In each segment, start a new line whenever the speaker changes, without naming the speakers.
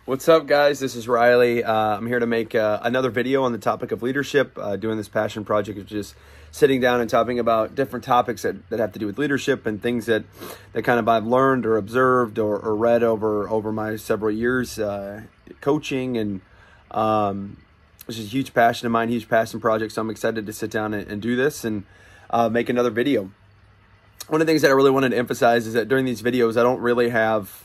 What's up, guys? This is Riley. I'm here to make another video on the topic of leadership. Doing this passion project of just sitting down and talking about different topics that have to do with leadership and things that kind of I've learned or observed or read over my several years coaching. And it's just a huge passion of mine, huge passion project. So I'm excited to sit down and do this and make another video. One of the things that I really wanted to emphasize is that during these videos, I don't really have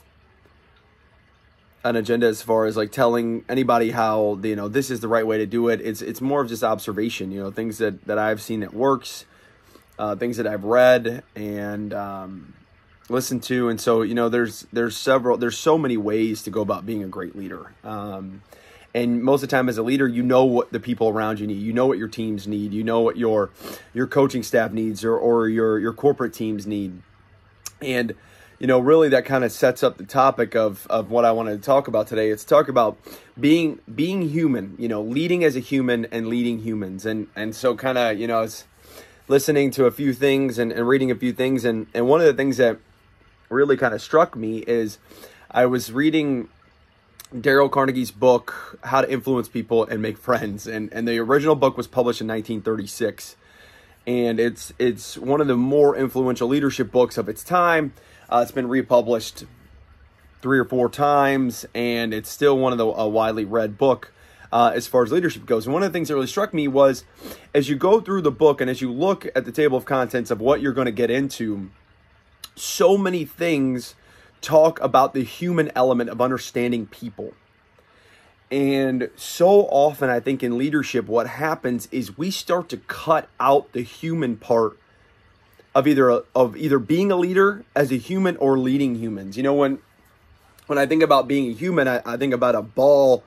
an agenda as far as like telling anybody how, this is the right way to do it. It's more of just observation, things that I've seen that works, things that I've read and listened to. And so, there's so many ways to go about being a great leader. And most of the time as a leader, you know what the people around you need. You know what your teams need. You know what your coaching staff needs or your corporate teams need. And really that kind of sets up the topic of what I wanted to talk about today. It's talk about being human, leading as a human and leading humans. And so kind of, I was listening to a few things and reading a few things. And one of the things that really kind of struck me is I was reading Dale Carnegie's book, How to Influence People and Make Friends. And the original book was published in 1936. And it's one of the more influential leadership books of its time. It's been republished 3 or 4 times, and it's still one of a widely read book as far as leadership goes. And one of the things that really struck me was as you go through the book and as you look at the table of contents of what you're going to get into, so many things talk about the human element of understanding people. And so often, I think in leadership, what happens is we start to cut out the human part of either being a leader as a human or leading humans. When I think about being a human, I think about a ball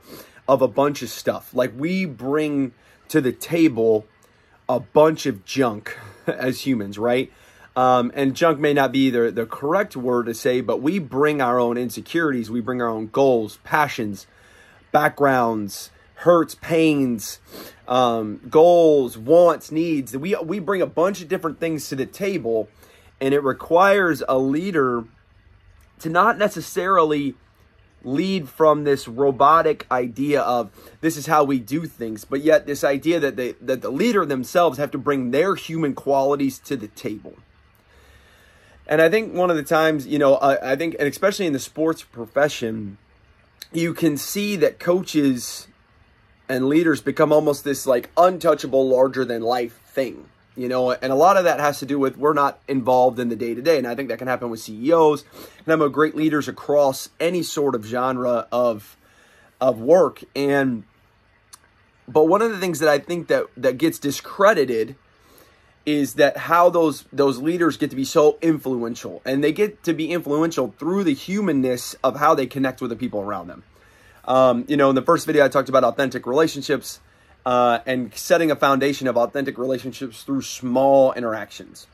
of a bunch of stuff. Like we bring to the table a bunch of junk as humans, right? And junk may not be the correct word to say, but we bring our own insecurities. We bring our own goals, passions, backgrounds, hurts, pains, goals, wants, needs. We bring a bunch of different things to the table, and it requires a leader to not necessarily lead from this robotic idea of this is how we do things, but yet this idea that the leader themselves have to bring their human qualities to the table. And I think one of the times, I think, and especially in the sports profession, you can see that coaches and leaders become almost this like untouchable, larger than life thing, and a lot of that has to do with we're not involved in the day-to-day. And I think that can happen with CEOs and I'm with great leaders across any sort of genre of work. But one of the things that I think that gets discredited is that how those leaders get to be so influential, and they get to be influential through the humanness of how they connect with the people around them. In the first video, I talked about authentic relationships and setting a foundation of authentic relationships through small interactions.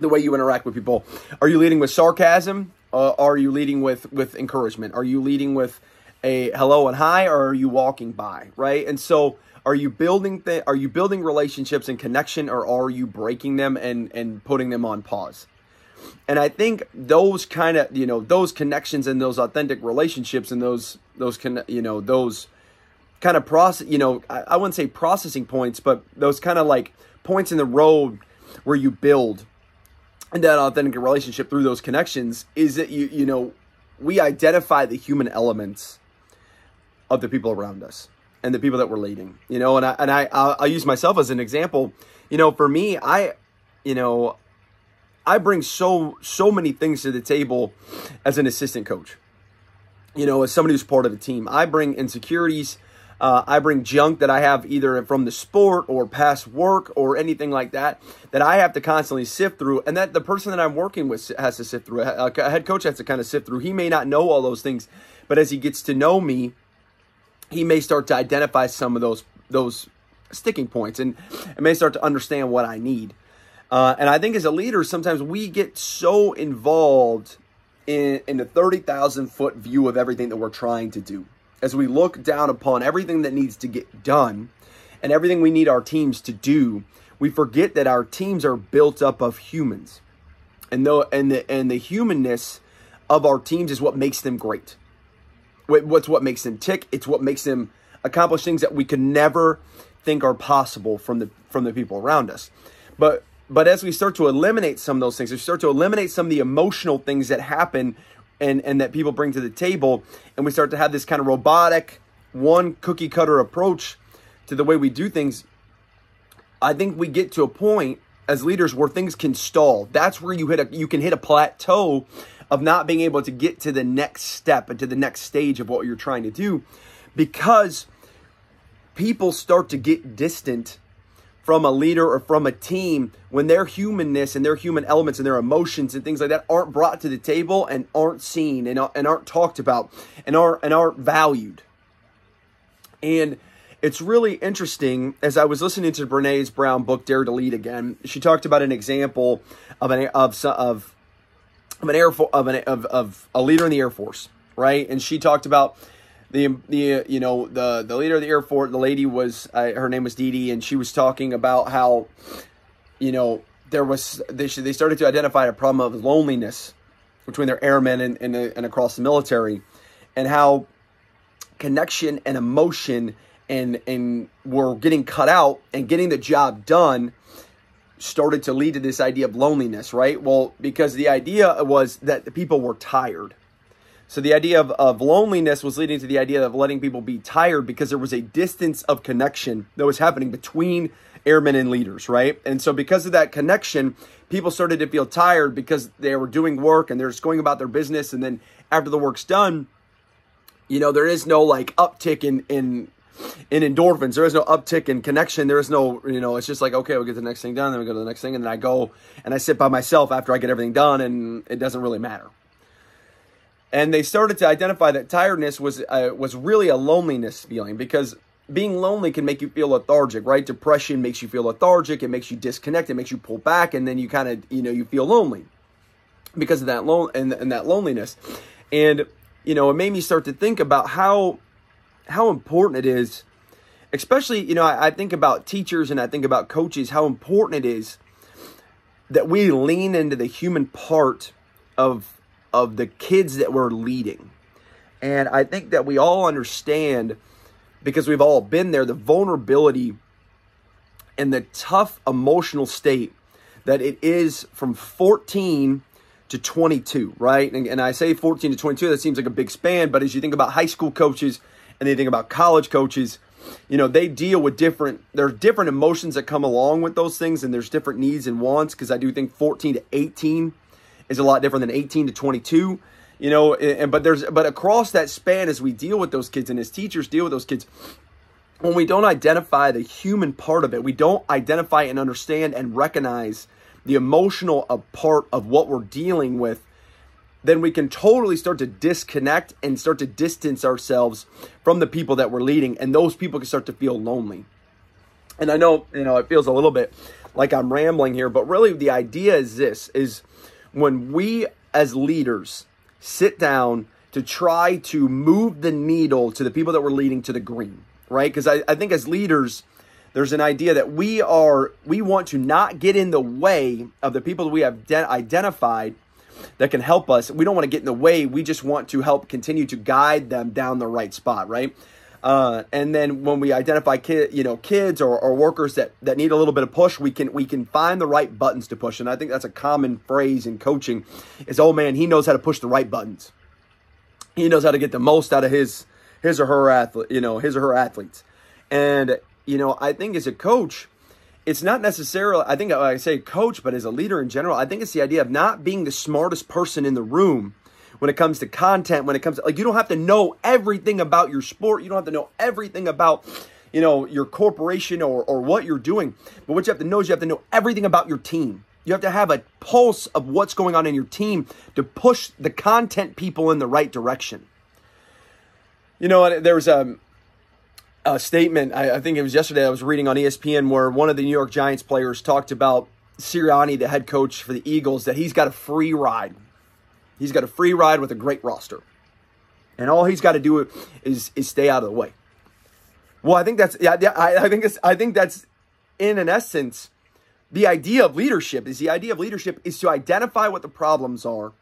The way you interact with people. Are you leading with sarcasm? Are you leading with encouragement? Are you leading with a hello and hi, or are you walking by, right? And so are you building relationships and connection, or are you breaking them and putting them on pause? And I think those kind of, those connections and those authentic relationships and those kind of process, I wouldn't say processing points, but those kind of like points in the road where you build that authentic relationship through those connections is that we identify the human elements of the people around us and the people that we're leading, and I'll use myself as an example. For me, I bring so many things to the table as an assistant coach. As somebody who's part of a team, I bring insecurities. I bring junk that I have either from the sport or past work or anything like that I have to constantly sift through, and that the person that I'm working with has to sift through. A head coach has to kind of sift through. He may not know all those things, but as he gets to know me, he may start to identify some of those sticking points and may start to understand what I need. And I think as a leader, sometimes we get so involved in the 30,000 foot view of everything that we're trying to do. As we look down upon everything that needs to get done and everything we need our teams to do, we forget that our teams are built up of humans. And the humanness of our teams is what makes them great. what's what makes them tick. It's what makes them accomplish things that we could never think are possible from the people around us. But as we start to eliminate some of those things, we start to eliminate some of the emotional things that happen and that people bring to the table, and we start to have this kind of robotic, one cookie cutter approach to the way we do things, I think we get to a point as leaders where things can stall. That's where you can hit a plateau of not being able to get to the next step and to the next stage of what you're trying to do, because people start to get distant from a leader or from a team when their humanness and their human elements and their emotions and things like that aren't brought to the table and aren't seen and aren't talked about and aren't valued. And it's really interesting, as I was listening to Brené Brown book Dare to Lead again, she talked about an example of a leader in the Air Force, right? And she talked about the leader of the Air Force. The lady was her name was Dee Dee, and she was talking about how they started to identify a problem of loneliness between their airmen and across the military, and how connection and emotion and were getting cut out, and getting the job done started to lead to this idea of loneliness, right? Well, because the idea was that the people were tired. So the idea of loneliness was leading to the idea of letting people be tired, because there was a distance of connection that was happening between airmen and leaders, right? And so because of that connection, people started to feel tired because they were doing work and they're just going about their business. And then after the work's done, there is no like uptick in endorphins. There is no uptick in connection. There is no, it's just like, okay, we'll get the next thing done, then we go to the next thing, and then I go and I sit by myself after I get everything done, and it doesn't really matter. And they started to identify that tiredness was really a loneliness feeling, because being lonely can make you feel lethargic, right? Depression makes you feel lethargic. It makes you disconnect. It makes you pull back, and then you kind of, you feel lonely because of that that loneliness. And it made me start to think about how important it is, especially, I think about teachers and I think about coaches, how important it is that we lean into the human part of the kids that we're leading. And I think that we all understand, because we've all been there, the vulnerability and the tough emotional state that it is from 14 to 22, right? And I say 14 to 22, that seems like a big span, but as you think about high school coaches and they think about college coaches, they deal with there are different emotions that come along with those things, and there's different needs and wants, because I do think 14 to 18 is a lot different than 18 to 22, but across that span, as we deal with those kids and as teachers deal with those kids, when we don't identify the human part of it, we don't identify and understand and recognize the emotional part of what we're dealing with, then we can totally start to disconnect and start to distance ourselves from the people that we're leading, and those people can start to feel lonely. And I know, it feels a little bit like I'm rambling here, but really the idea is this, is when we as leaders sit down to try to move the needle to the people that we're leading to the green, right? Because I think as leaders, there's an idea that we want to not get in the way of the people that we have identified that can help us. We don't want to get in the way. We just want to help continue to guide them down the right spot, right? And then when we identify kids or workers that need a little bit of push, we can find the right buttons to push. And I think that's a common phrase in coaching is, oh man, he knows how to push the right buttons. He knows how to get the most out of his or her athletes. And, I think as a coach, it's not necessarily, I think I say coach, but as a leader in general, I think it's the idea of not being the smartest person in the room when it comes to content, when it comes to, you don't have to know everything about your sport. You don't have to know everything about, your corporation or what you're doing. But what you have to know is you have to know everything about your team. You have to have a pulse of what's going on in your team to push the content people in the right direction. There was a statement, I think it was yesterday, I was reading on ESPN, where one of the New York Giants players talked about Sirianni, the head coach for the Eagles, that he's got a free ride. He's got a free ride with a great roster. And all he's got to do is stay out of the way. Well, I think that's in an essence the idea of leadership. Is to identify what the problems are,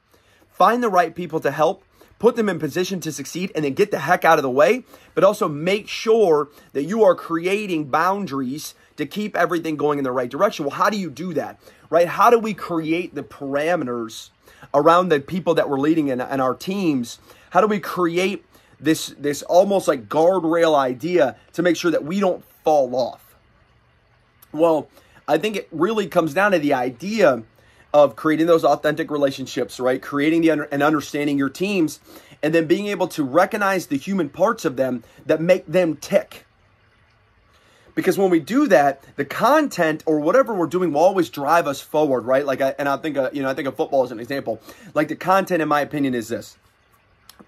find the right people to help, put them in position to succeed, and then get the heck out of the way, but also make sure that you are creating boundaries to keep everything going in the right direction. Well, how do you do that, right? How do we create the parameters around the people that we're leading and our teams? How do we create this almost like guardrail idea to make sure that we don't fall off? Well, I think it really comes down to the idea of creating those authentic relationships, right? Creating and understanding your teams, and then being able to recognize the human parts of them that make them tick. Because when we do that, the content or whatever we're doing will always drive us forward, right? Like, I think of football as an example. Like, the content, in my opinion, is this: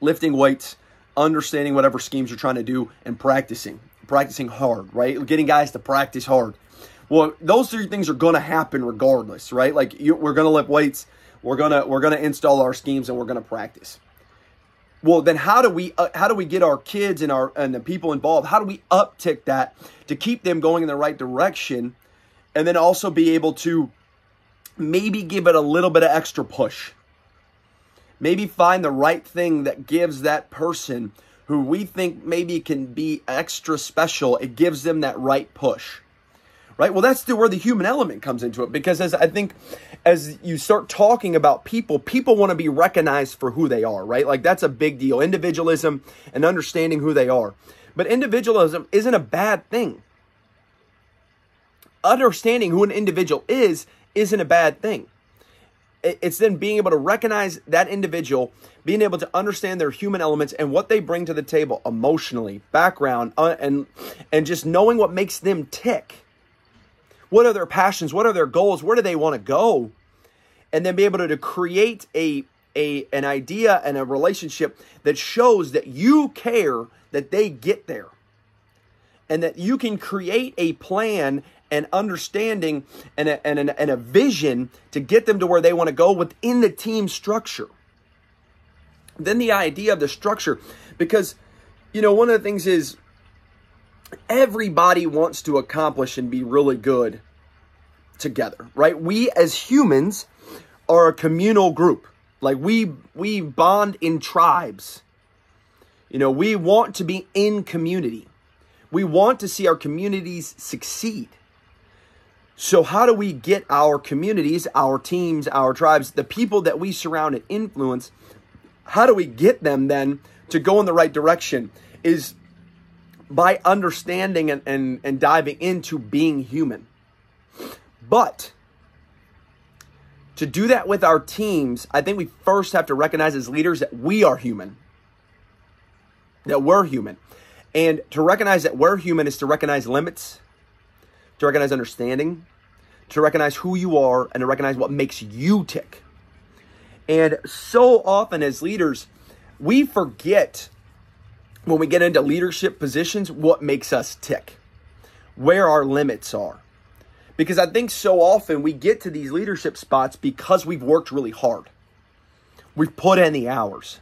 lifting weights, understanding whatever schemes you're trying to do, and practicing hard, right? Getting guys to practice hard. Well, those three things are going to happen regardless, right? Like, we're going to lift weights, we're going to install our schemes, and we're going to practice. Well, then how do we get our kids and the people involved? How do we uptick that to keep them going in the right direction, and then also be able to maybe give it a little bit of extra push? Maybe find the right thing that gives that person who we think maybe can be extra special. It gives them that right push. Right? Well, that's where the human element comes into it, because as you start talking about people want to be recognized for who they are, right? Like, that's a big deal. Individualism and understanding who they are. But individualism isn't a bad thing. Understanding who an individual isn't a bad thing. It's then being able to recognize that individual, being able to understand their human elements and what they bring to the table emotionally, background, and just knowing what makes them tick. What are their passions? What are their goals? Where do they want to go? And then be able to create an idea and a relationship that shows that you care that they get there. And that you can create a plan and understanding and a vision to get them to where they want to go within the team structure. Then the idea of the structure, because, one of the things is, everybody wants to accomplish and be really good together, right? We as humans are a communal group. Like, we bond in tribes. We want to be in community. We want to see our communities succeed. So how do we get our communities, our teams, our tribes, the people that we surround and influence, how do we get them then to go in the right direction? Is by understanding and diving into being human. But to do that with our teams, I think we first have to recognize as leaders that we are human. That we're human. And to recognize that we're human is to recognize limits, to recognize understanding, to recognize who you are, and to recognize what makes you tick. And so often as leaders, we forget, when we get into leadership positions, what makes us tick, where our limits are. Because I think so often we get to these leadership spots because we've worked really hard. We've put in the hours.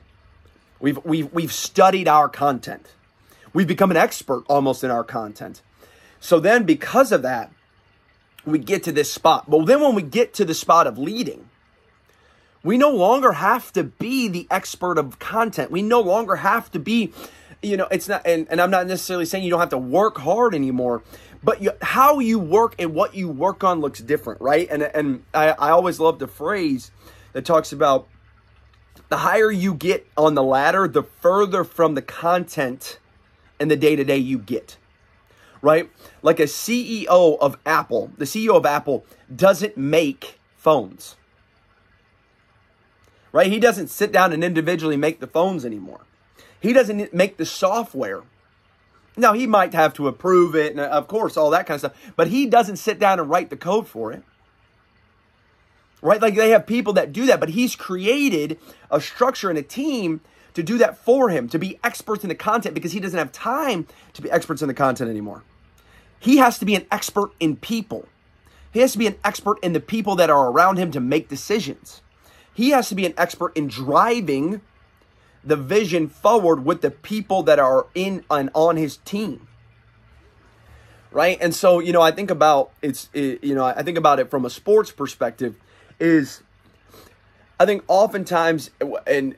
We've studied our content. We've become an expert almost in our content. So then because of that, we get to this spot. But then when we get to the spot of leading, we no longer have to be the expert of content. We no longer have to be, it's not, and I'm not necessarily saying you don't have to work hard anymore, but how you work and what you work on looks different, right? And I always love the phrase that talks about the higher you get on the ladder, the further from the content and the day-to-day you get, right? Like a CEO of Apple, the CEO of Apple doesn't make phones, right? He doesn't sit down and individually make the phones anymore. He doesn't make the software. Now, he might have to approve it, and of course, all that kind of stuff, but he doesn't sit down and write the code for it, right? Like, they have people that do that, but he's created a structure and a team to do that for him, to be experts in the content, because he doesn't have time to be experts in the content anymore. He has to be an expert in people. He has to be an expert in the people that are around him to make decisions. He has to be an expert in driving the vision forward with the people that are in and on his team. Right? And so, I think about I think about it from a sports perspective, is I think oftentimes, and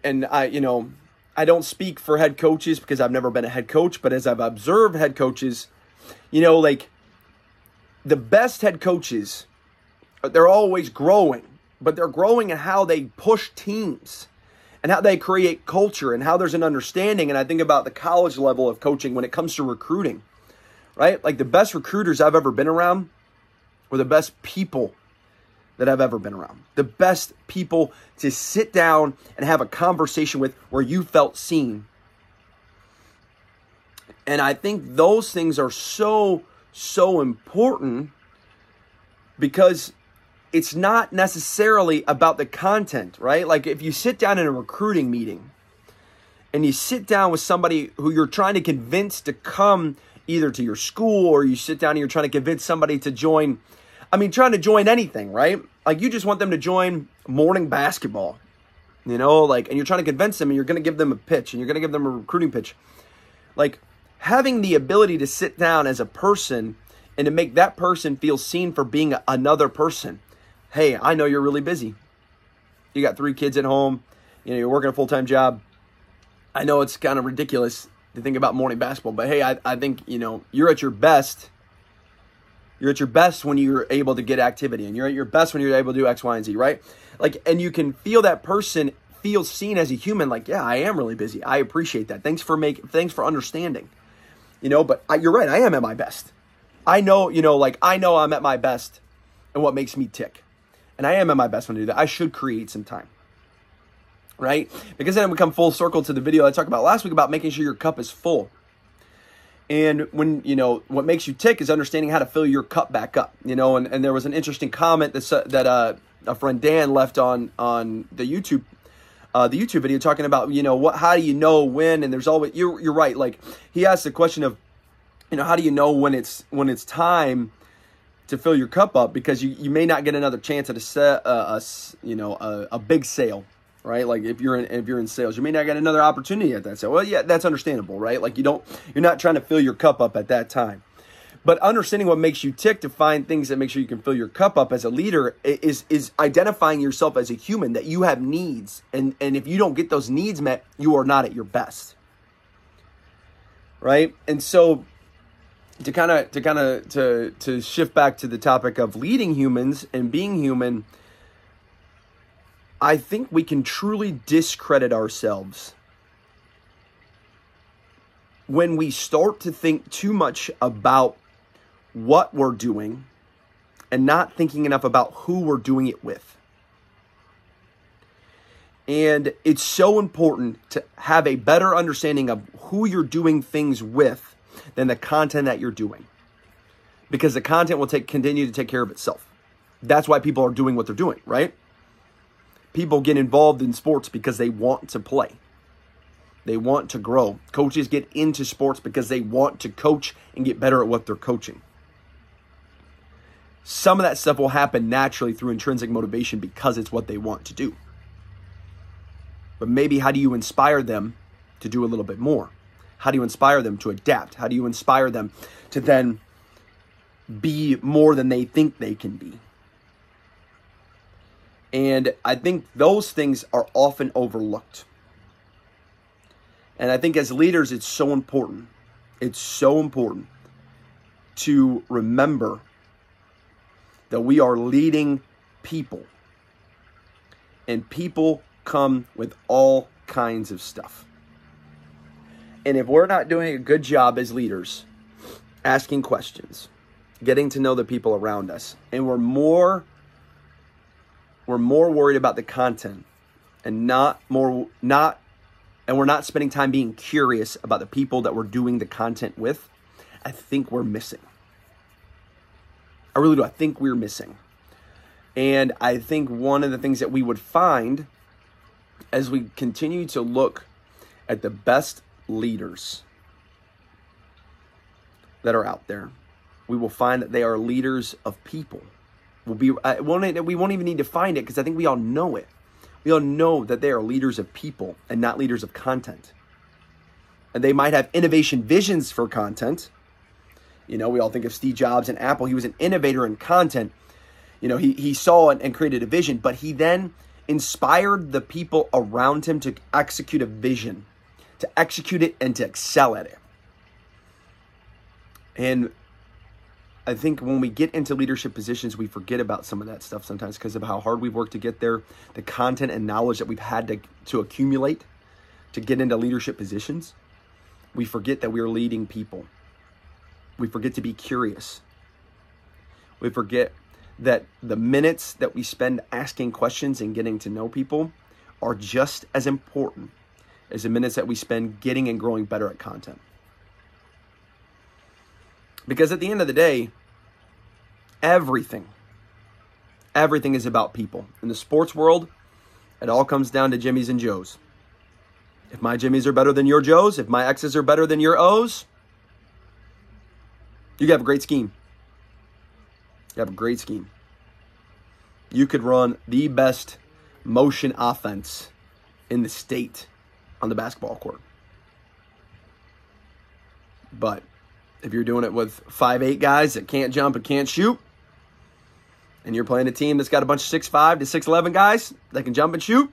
I don't speak for head coaches because I've never been a head coach, but as I've observed head coaches, you know, like the best head coaches, they're always growing, but they're growing in how they push teams and how they create culture and how there's an understanding. And I think about the college level of coaching when it comes to recruiting, right? Like the best recruiters I've ever been around were the best people that I've ever been around. The best people to sit down and have a conversation with where you felt seen. And I think those things are so important because it's not necessarily about the content, right? Like if you sit down in a recruiting meeting and you sit down with somebody who you're trying to convince to come either to your school, or you sit down and you're trying to convince somebody to join, trying to join anything, right? Like you just want them to join morning basketball, you know, like, and you're trying to convince them and you're going to give them a pitch and you're going to give them a recruiting pitch. Like having the ability to sit down as a person and to make that person feel seen for being another person. Hey, I know you're really busy. You got 3 kids at home. You know, you're working a full-time job. I know it's kind of ridiculous to think about morning basketball, but hey, I think, you know, you're at your best. You're at your best when you're able to get activity, and you're at your best when you're able to do X, Y, and Z, right? Like, and you can feel that person feel seen as a human. Like, yeah, I am really busy. I appreciate that. Thanks for understanding. You know, but you're right. I am at my best. I know, you know, like I know I'm at my best and what makes me tick. And I am at my best when I do that. I should create some time, right? Because then we come full circle to the video I talked about last week about making sure your cup is full. And when, you know, what makes you tick is understanding how to fill your cup back up, you know, and there was an interesting comment that a friend Dan left on the YouTube video talking about, you know, how do you know when, and there's always, you're right. Like he asked the question of, you know, how do you know when it's time to fill your cup up, because you may not get another chance at a big sale, right? Like if you're in sales, you may not get another opportunity at that sale. Well, yeah, that's understandable, right? Like you're not trying to fill your cup up at that time. But understanding what makes you tick to find things that make sure you can fill your cup up as a leader is identifying yourself as a human, that you have needs, and if you don't get those needs met, you are not at your best, right? And so to shift back to the topic of leading humans and being human, I think we can truly discredit ourselves when we start to think too much about what we're doing and not thinking enough about who we're doing it with. And it's so important to have a better understanding of who you're doing things with than the content that you're doing, because the content will continue to take care of itself. That's why people are doing what they're doing, right? People get involved in sports because they want to play. They want to grow. Coaches get into sports because they want to coach and get better at what they're coaching. Some of that stuff will happen naturally through intrinsic motivation because it's what they want to do. But maybe how do you inspire them to do a little bit more? How do you inspire them to adapt? How do you inspire them to then be more than they think they can be? And I think those things are often overlooked. And I think as leaders, it's so important. It's so important to remember that we are leading people. And people come with all kinds of stuff. And if we're not doing a good job as leaders, asking questions, getting to know the people around us, and we're more worried about the content and we're not spending time being curious about the people that we're doing the content with, I think we're missing. I really do. I think we're missing. And I think one of the things that we would find as we continue to look at the best leaders that are out there, we will find that they are leaders of people. We won't even need to find it, because I think we all know it. We all know that they are leaders of people and not leaders of content. And they might have innovation visions for content. You know, we all think of Steve Jobs and Apple. He was an innovator in content. You know, he saw it and created a vision, but he then inspired the people around him to execute a vision. to execute it, and to excel at it. And I think when we get into leadership positions, we forget about some of that stuff sometimes because of how hard we've worked to get there, the content and knowledge that we've had to accumulate to get into leadership positions. We forget that we are leading people. We forget to be curious. We forget that the minutes that we spend asking questions and getting to know people are just as important as the minutes that we spend getting and growing better at content. Because at the end of the day, everything is about people. In the sports world, it all comes down to Jimmys and Joes. If my Jimmys are better than your Joes, if my X's are better than your O's, you have a great scheme. You have a great scheme. You could run the best motion offense in the state on the basketball court. But if you're doing it with 5'8" guys that can't jump and can't shoot, and you're playing a team that's got a bunch of 6'5" to 6'11" guys that can jump and shoot,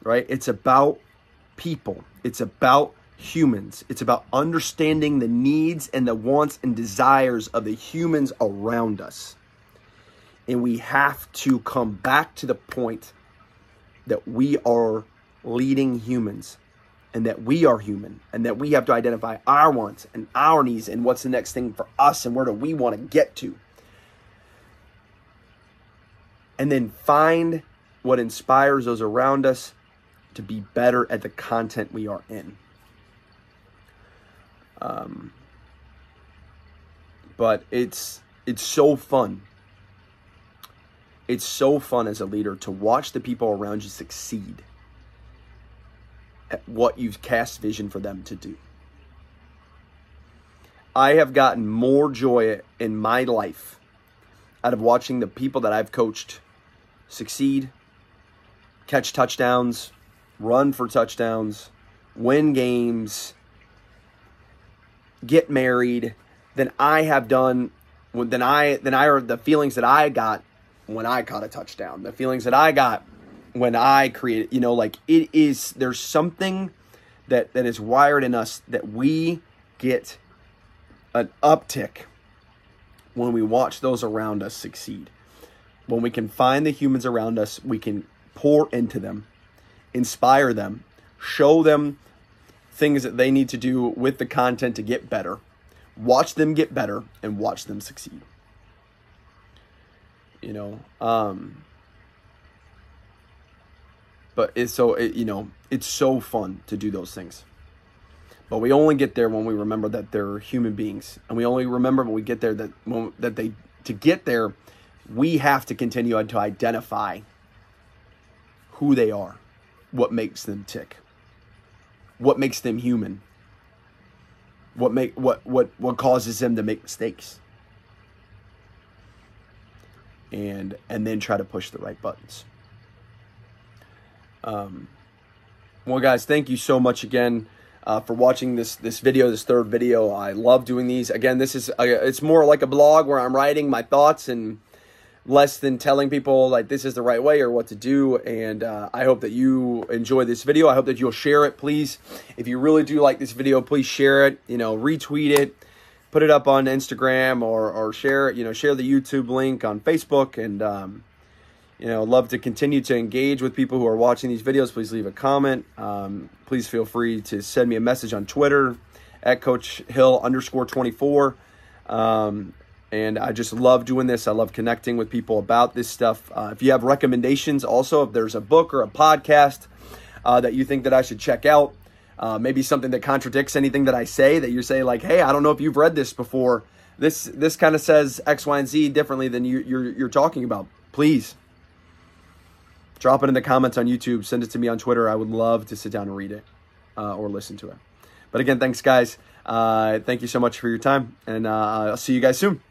right? It's about people. It's about humans. It's about understanding the needs and the wants and desires of the humans around us. And we have to come back to the point that we are leading humans and that we are human and that we have to identify our wants and our needs and what's the next thing for us and where do we want to get to. And then find what inspires those around us to be better at the content we are in. But it's so fun. It's so fun as a leader to watch the people around you succeed at what you've cast vision for them to do. I have gotten more joy in my life out of watching the people that I've coached succeed, catch touchdowns, run for touchdowns, win games, get married, than I have done, than are the feelings that I got when I caught a touchdown, the feelings that I got when I created, there's something that is wired in us that we get an uptick when we watch those around us succeed. When we can find the humans around us, we can pour into them, inspire them, show them things that they need to do with the content to get better, watch them get better, and watch them succeed. But it's so fun to do those things. But we only get there when we remember that they're human beings, and we only remember when we get there to get there, we have to continue to identify who they are, what makes them tick, what makes them human, what causes them to make mistakes, and then try to push the right buttons. Well, guys, thank you so much again for watching this third video. I love doing these. Again, this is it's more like a blog where I'm writing my thoughts and less than telling people like this is the right way or what to do. And I hope that you enjoy this video. I hope that you'll share it, please. If you really do like this video, please share it. Retweet it, put it up on Instagram, or share it. Share the YouTube link on Facebook. And love to continue to engage with people who are watching these videos. Please leave a comment. Please feel free to send me a message on Twitter at CoachHill_24. And I just love doing this. I love connecting with people about this stuff. If you have recommendations also, if there's a book or a podcast that you think that I should check out, maybe something that contradicts anything that I say, that you say like, hey, I don't know if you've read this before. This kind of says X, Y, and Z differently than you're talking about. Please drop it in the comments on YouTube. Send it to me on Twitter. I would love to sit down and read it or listen to it. But again, thanks, guys. Thank you so much for your time, and I'll see you guys soon.